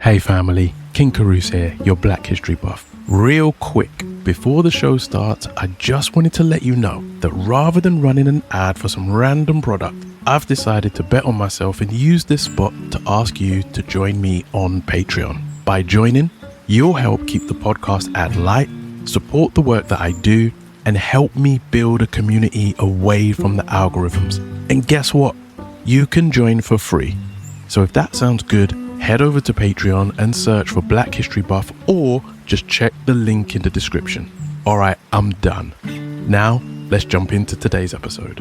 Hey family, King Kurus here, your Black History buff. Real quick, before the show starts, I just wanted to let you know that rather than running an ad for some random product, I've decided to bet on myself and use this spot to ask you to join me on Patreon. By joining, you'll help keep the podcast ad light, support the work that I do, and help me build a community away from the algorithms. And guess what? You can join for free. So if that sounds good, head over to Patreon and search for Black History Buff, or just check the link in the description. Alright, I'm done. Now, let's jump into today's episode.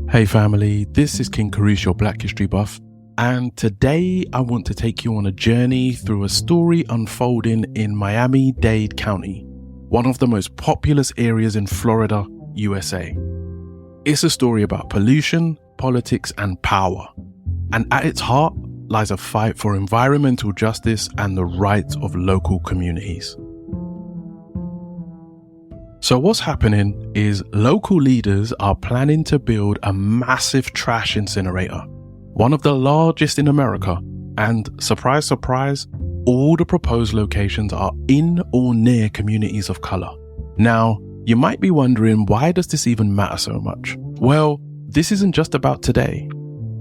Hey family, this is King Kurus, your Black History Buff, and today I want to take you on a journey through a story unfolding in Miami-Dade County, one of the most populous areas in Florida, USA. It's a story about pollution, politics, and power. And at its heart lies a fight for environmental justice and the rights of local communities. So what's happening is local leaders are planning to build a massive trash incinerator, one of the largest in America, and surprise, surprise, all the proposed locations are in or near communities of color. Now, you might be wondering, why does this even matter so much? Well, this isn't just about today.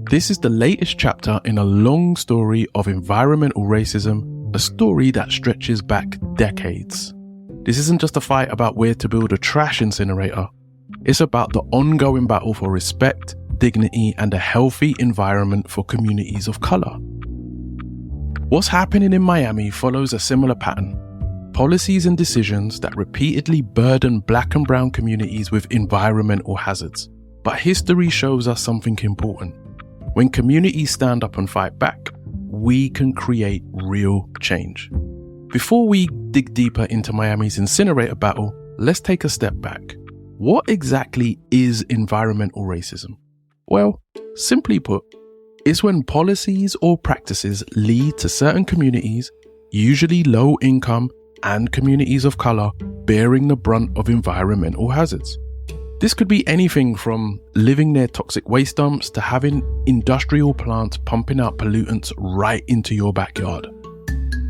This is the latest chapter in a long story of environmental racism, a story that stretches back decades. This isn't just a fight about where to build a trash incinerator. It's about the ongoing battle for respect, dignity, and a healthy environment for communities of color. What's happening in Miami follows a similar pattern. Policies and decisions that repeatedly burden Black and brown communities with environmental hazards. But history shows us something important. When communities stand up and fight back, we can create real change. Before we dig deeper into Miami's incinerator battle, let's take a step back. What exactly is environmental racism? Well, simply put, it's when policies or practices lead to certain communities, usually low income and communities of color, bearing the brunt of environmental hazards. This could be anything from living near toxic waste dumps to having industrial plants pumping out pollutants right into your backyard.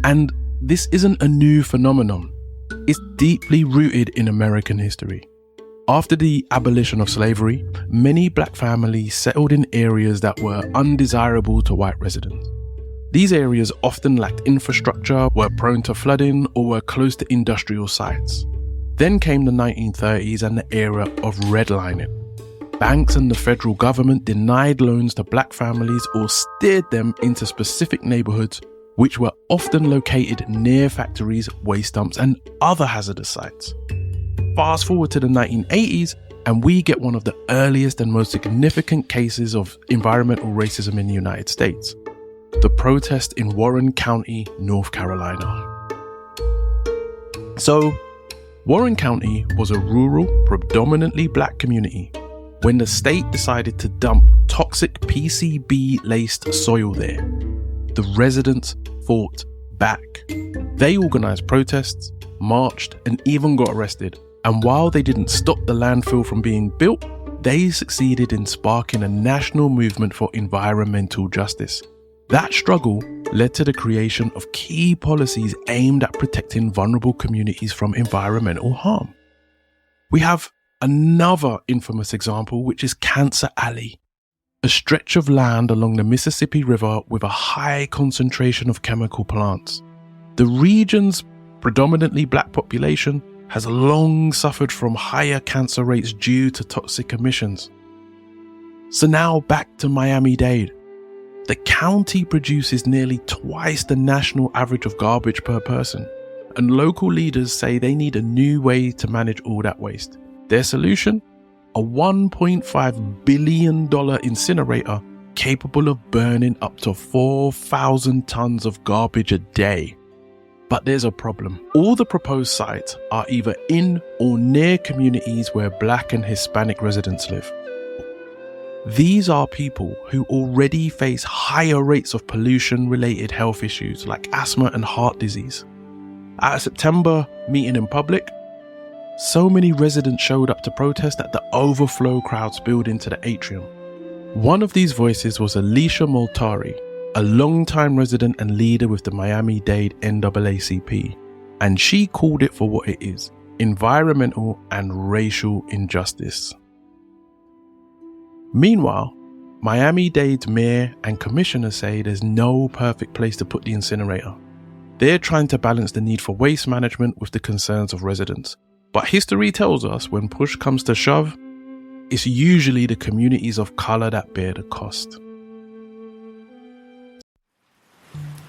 And this isn't a new phenomenon. It's deeply rooted in American history. After the abolition of slavery, many Black families settled in areas that were undesirable to white residents. These areas often lacked infrastructure, were prone to flooding, or were close to industrial sites. Then came the 1930s and the era of redlining. Banks and the federal government denied loans to Black families or steered them into specific neighborhoods, which were often located near factories, waste dumps, and other hazardous sites. Fast forward to the 1980s, and we get one of the earliest and most significant cases of environmental racism in the United States: the protest in Warren County, North Carolina. So, Warren County was a rural, predominantly Black community when the state decided to dump toxic PCB-laced soil there. The residents fought back. They organized protests, marched, and even got arrested. And while they didn't stop the landfill from being built, they succeeded in sparking a national movement for environmental justice. That struggle led to the creation of key policies aimed at protecting vulnerable communities from environmental harm. We have another infamous example, which is Cancer Alley, a stretch of land along the Mississippi River with a high concentration of chemical plants. The region's predominantly Black population has long suffered from higher cancer rates due to toxic emissions. So now back to Miami-Dade. The county produces nearly twice the national average of garbage per person, and local leaders say they need a new way to manage all that waste. Their solution? A $1.5 billion incinerator capable of burning up to 4,000 tons of garbage a day. But there's a problem. All the proposed sites are either in or near communities where Black and Hispanic residents live. These are people who already face higher rates of pollution-related health issues like asthma and heart disease. At a September meeting in public, so many residents showed up to protest that the overflow crowd spilled into the atrium. One of these voices was Alicia Moltari, a longtime resident and leader with the Miami-Dade NAACP, and she called it for what it is: environmental and racial injustice. Meanwhile, Miami-Dade's mayor and commissioner say there's no perfect place to put the incinerator. They're trying to balance the need for waste management with the concerns of residents. But history tells us when push comes to shove, it's usually the communities of color that bear the cost.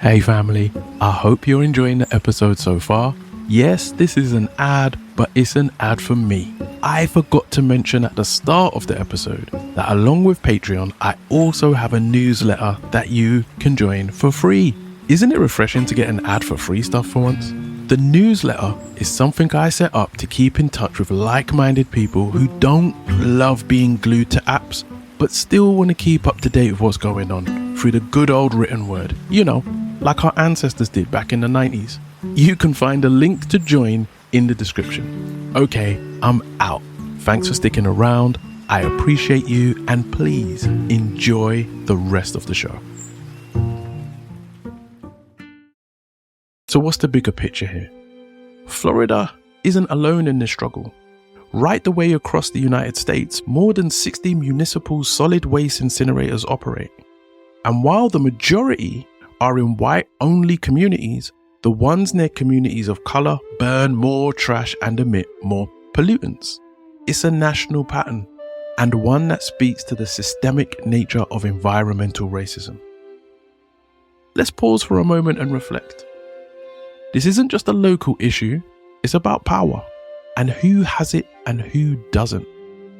Hey family, I hope you're enjoying the episode so far. Yes, this is an ad, but it's an ad for me. I forgot to mention at the start of the episode that along with Patreon, I also have a newsletter that you can join for free. Isn't it refreshing to get an ad for free stuff for once? The newsletter is something I set up to keep in touch with like-minded people who don't love being glued to apps, but still want to keep up to date with what's going on through the good old written word. You know, like our ancestors did back in the 90s. You can find a link to join in the description. Okay, I'm out. Thanks for sticking around. I appreciate you, and please enjoy the rest of the show. So what's the bigger picture here? Florida isn't alone in this struggle. Right the way across the United States, more than 60 municipal solid waste incinerators operate. And while the majority are in white-only communities, the ones near communities of color burn more trash and emit more pollutants. It's a national pattern, and one that speaks to the systemic nature of environmental racism. Let's pause for a moment and reflect. This isn't just a local issue, it's about power, and who has it and who doesn't,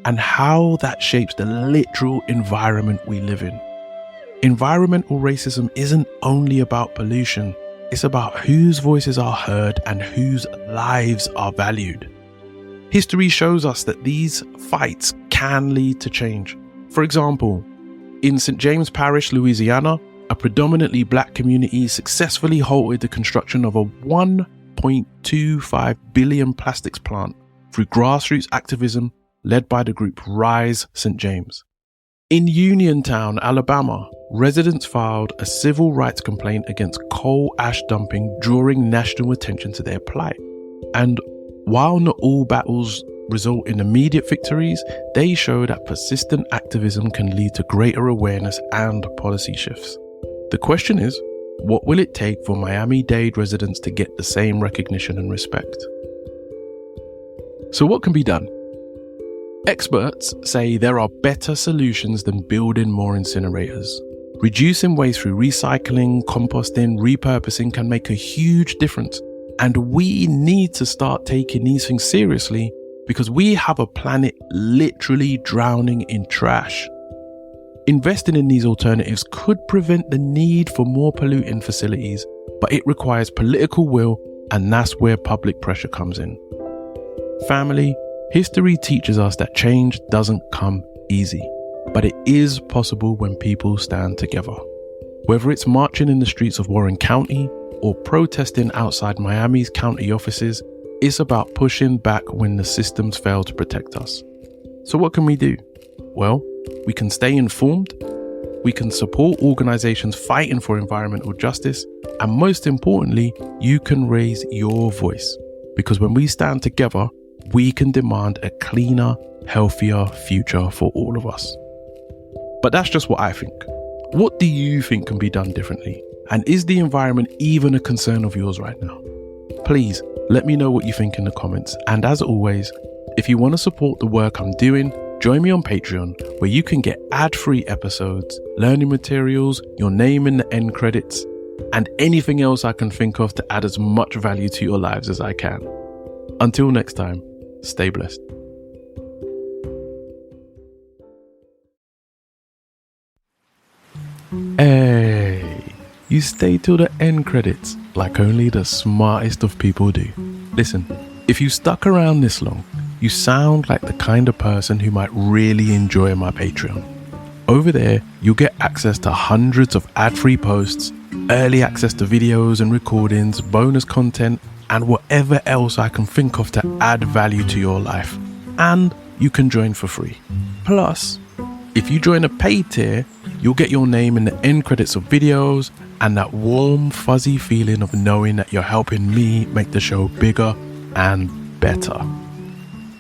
and how that shapes the literal environment we live in. Environmental racism isn't only about pollution, it's about whose voices are heard and whose lives are valued. History shows us that these fights can lead to change. For example, in St. James Parish, Louisiana, a predominantly black community successfully halted the construction of a 1.25 billion plastics plant through grassroots activism led by the group Rise St. James. In Uniontown, Alabama, residents filed a civil rights complaint against coal ash dumping, drawing national attention to their plight. And while not all battles result in immediate victories, they show that persistent activism can lead to greater awareness and policy shifts. The question is, what will it take for Miami-Dade residents to get the same recognition and respect? So what can be done? Experts say there are better solutions than building more incinerators. Reducing waste through recycling, composting, repurposing can make a huge difference. And we need to start taking these things seriously because we have a planet literally drowning in trash. Investing in these alternatives could prevent the need for more polluting facilities, but it requires political will, and that's where public pressure comes in. Family, history teaches us that change doesn't come easy, but it is possible when people stand together. Whether it's marching in the streets of Warren County or protesting outside Miami's county offices, it's about pushing back when the systems fail to protect us. So what can we do? Well, we can stay informed, we can support organizations fighting for environmental justice, and most importantly, you can raise your voice. Because when we stand together, we can demand a cleaner, healthier future for all of us. But that's just what I think. What do you think can be done differently? And is the environment even a concern of yours right now? Please let me know what you think in the comments. And as always, if you want to support the work I'm doing, join me on Patreon, where you can get ad-free episodes, learning materials, your name in the end credits, and anything else I can think of to add as much value to your lives as I can. Until next time, stay blessed. Hey, you stay till the end credits like only the smartest of people do. Listen, if you stuck around this long, you sound like the kind of person who might really enjoy my Patreon. Over there, you'll get access to hundreds of ad-free posts, early access to videos and recordings, bonus content, and whatever else I can think of to add value to your life. And you can join for free. Plus, If you join a paid tier, you'll get your name in the end credits of videos and that warm, fuzzy feeling of knowing that you're helping me make the show bigger and better.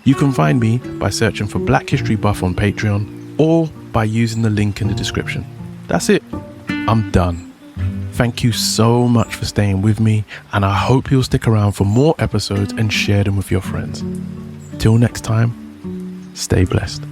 You can find me by searching for Black History Buff on Patreon or by using the link in the description. That's it. I'm done. Thank you so much for staying with me, and I hope you'll stick around for more episodes and share them with your friends. Till next time, stay blessed.